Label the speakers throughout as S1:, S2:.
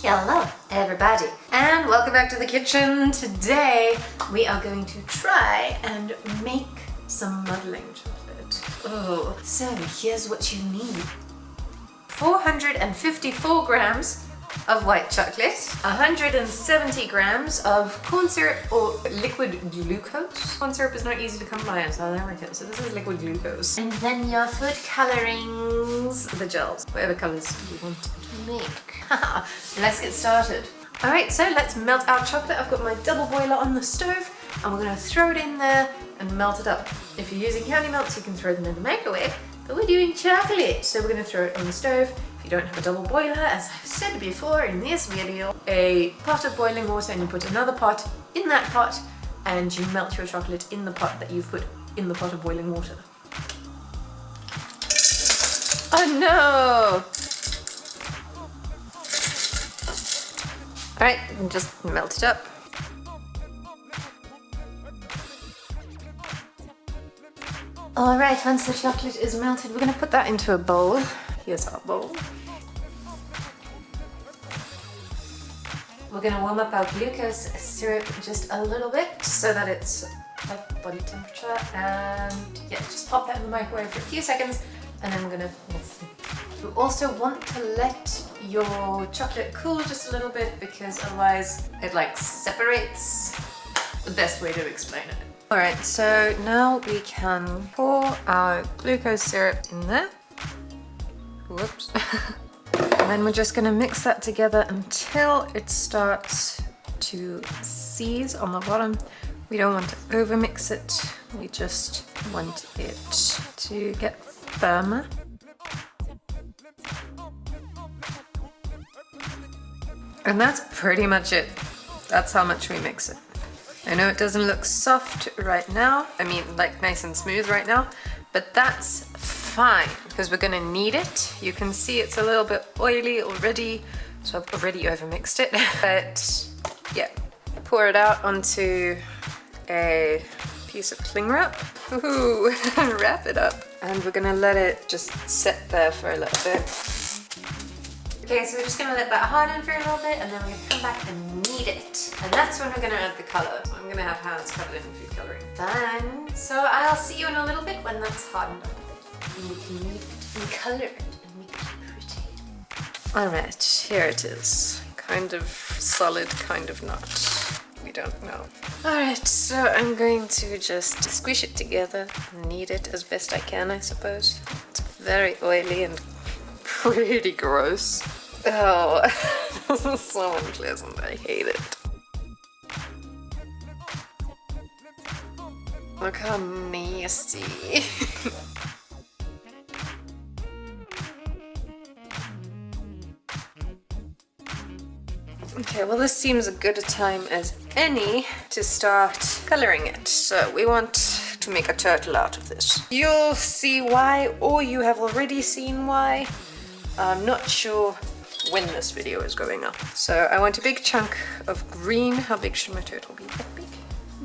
S1: Hello everybody and welcome back to the kitchen. Today we are going to try and make some muddling chocolate. Oh, so here's what you need. 454 grams of white chocolate, 170 grams of corn syrup or liquid glucose. Corn syrup is not easy to come by in South America, so this is liquid glucose. And then your food colorings, the gels, whatever colors you want to make. Let's get started. Alright, so let's melt our chocolate. I've got my double boiler on the stove and we're going to throw it in there and melt it up. If you're using candy melts, you can throw them in the microwave, but we're doing chocolate, so we're going to throw it on the stove. If you don't have a double boiler, as I've said before in this video, a pot of boiling water, and you put another pot in that pot and you melt your chocolate in the pot that you've put in the pot of boiling water. Oh no! Alright, you can just melt it up. Alright, once the chocolate is melted, we're going to put that into a bowl. Here's our bowl. We're going to warm up our glucose syrup just a little bit so that it's like body temperature, and yeah, just pop that in the microwave for a few seconds and then we're going to mix it. You also want to let your chocolate cool just a little bit because otherwise it like separates. The best way to explain it. Alright, so now we can pour our glucose syrup in there. Whoops. And then we're just going to mix that together until it starts to seize on the bottom. We don't want to overmix it, we just want it to get firmer. And that's pretty much it. That's how much we mix it. I know it doesn't look soft right now, I mean like nice and smooth right now, but that's fine because we're going to need it. You can see it's a little bit oily already, so I've already overmixed it. But yeah, pour it out onto a piece of cling wrap. Ooh, wrap it up. And we're going to let it just sit there for a little bit. Okay, so we're just going to let that harden for a little bit and then we're going to come back and knead it. And that's when we're going to add the colour. So I'm going to have hands covered in food colouring. Fun. So I'll see you in a little bit when that's hardened up a bit. And we can knead it and colour it and make it pretty. Alright, here it is. Kind of solid, kind of not. We don't know. Alright, so I'm going to just squish it together and knead it as best I can, I suppose. It's very oily and pretty gross. Oh, this is so unpleasant. I hate it. Look how nasty. Okay, well this seems as good a time as any to start coloring it. So we want to make a turtle out of this. You'll see why, or you have already seen why. I'm not sure when this video is going up. So I want a big chunk of green. How big should my turtle be? That big?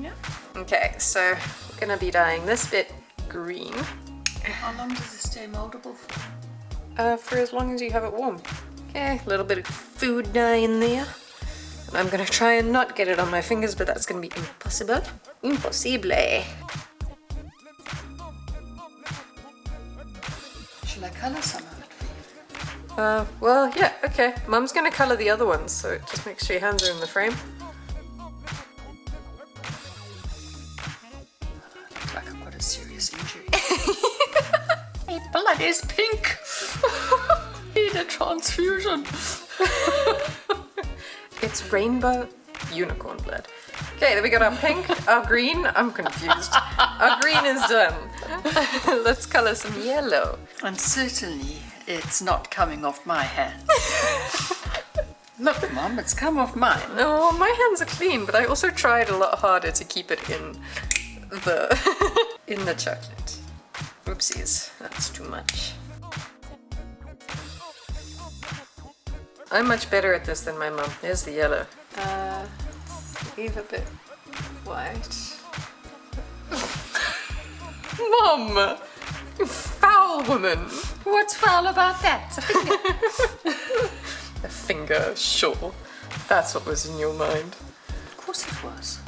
S1: Yeah. Okay, so we're gonna be dyeing this bit green.
S2: How long does it stay moldable for?
S1: For as long as you have it warm. Okay, a little bit of food dye in there. And I'm gonna try and not get it on my fingers, but that's gonna be impossible. Impossible.
S2: Shall I colour some of it for you?
S1: Well, yeah, okay. Mum's gonna colour the other ones, so just make sure your hands are in the frame.
S2: Looks like I've got a serious injury. My blood is pink. Need a transfusion.
S1: It's rainbow unicorn blood. Okay, then we got our pink, our green. I'm confused. Our green is done. Let's colour some yellow.
S2: And certainly it's not coming off my hand. Look, Mum, it's come off mine.
S1: Oh, my hands are clean, but I also tried a lot harder to keep it in the in the chocolate. Oopsies, that's too much. I'm much better at this than my mum. Here's the yellow. Leave a bit white. Mum! You foul woman!
S2: What's foul about that? a finger, sure. That's what was in your mind.
S3: Of course it was.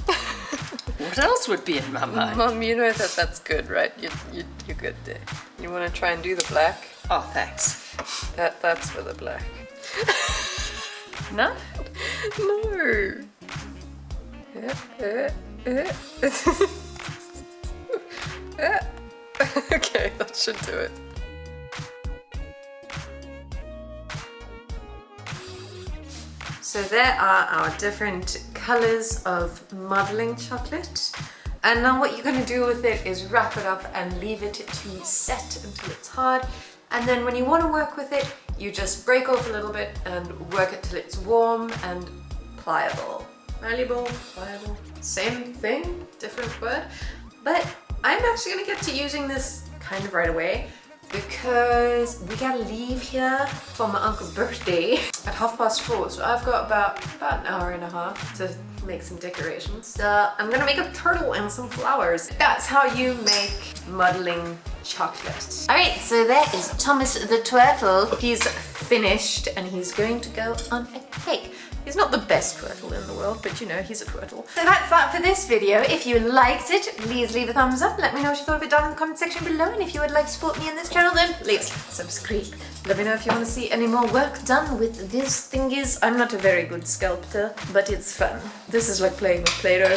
S3: What else would be in my mind?
S1: Mom, you know that that's good, right? You're good there. You want to try and do the black?
S3: Oh, thanks.
S1: That's for the black.
S3: No?
S1: No. Okay, that should do it. So there are our different colors of modeling chocolate. And now what you're going to do with it is wrap it up and leave it to set until it's hard. And then when you want to work with it, you just break off a little bit and work it till it's warm and pliable. Malleable, pliable, same thing, different word. But I'm actually going to get to using this kind of right away because we gotta leave here for my uncle's birthday at 4:30. So I've got about an hour and a half to make some decorations. So I'm gonna make a turtle and some flowers. That's how you make modeling chocolate. All right, so there is Thomas the turtle. He's finished and he's going to go on a cake. He's not the best turtle in the world, but you know, he's a turtle. So that's that for this video. If you liked it, please leave a thumbs up. Let me know what you thought of it down in the comment section below. And if you would like to support me in this channel, then please subscribe. Let me know if you want to see any more work done with these thingies. I'm not a very good sculptor, but it's fun. This is like playing with Play-Doh.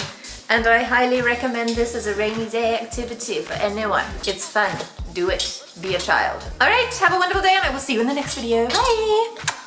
S1: And I highly recommend this as a rainy day activity for anyone. It's fun. Do it. Be a child. All right, have a wonderful day and I will see you in the next video. Bye!